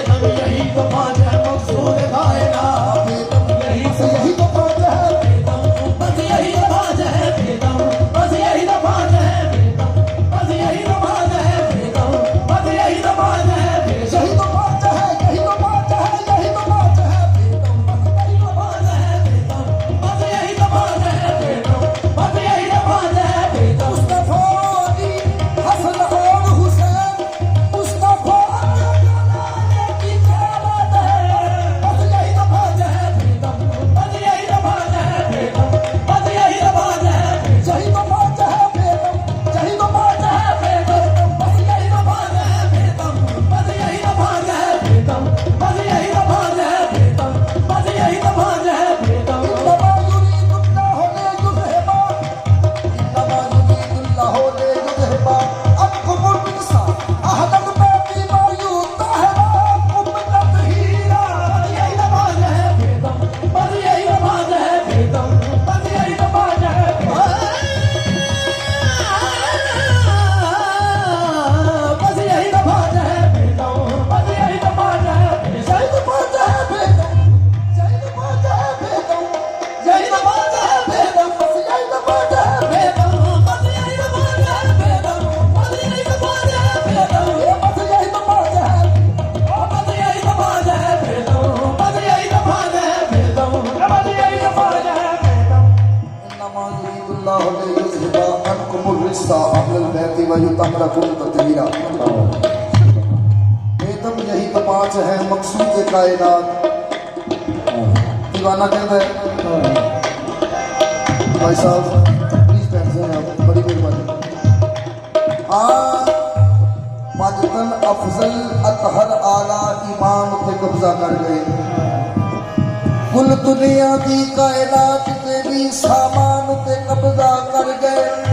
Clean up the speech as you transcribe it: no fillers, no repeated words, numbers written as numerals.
बेदम यही तो पाँच है मकसूद कायनात बेदम यही तो पाँच है बेदम बस यही तो पाँच है बेदम बस यही तो पाँच है बेदम बस यही तो पाँच है बेदम बस यही तो पाँच है यही तो पाँच है यही तो पाँच है यही तो पाँच है बेदम बस यही तो पाँच है बेदम बस यही तो पाँच है बेदम मुस्तफा अली हसन और हुसैन मुस्तफा की क़यामत है बस यही तो पाँच है बेदम बस यही तो पाँच है बेदम बस यही तो पाँच है यही तो पाँच है बेदम यही तो पाँच है बेदम बस यही तो पाँच है बेदम बस यही तो पाँच है बेदम बस यही तो पाँच है बेदम बस यही तो पाँच है बेदम बेदम यही तो पाँच है मकसूद कायनात दीवाना कहता है भाई साहब प्लीज बैठ जाए आप बड़ी मेहरबानी मजतन अफजल अतहर आला ईमान उत्ते कब्जा कर गए कुल दुनिया की कायनात ते भी सामान उत्ते कब्जा कर गए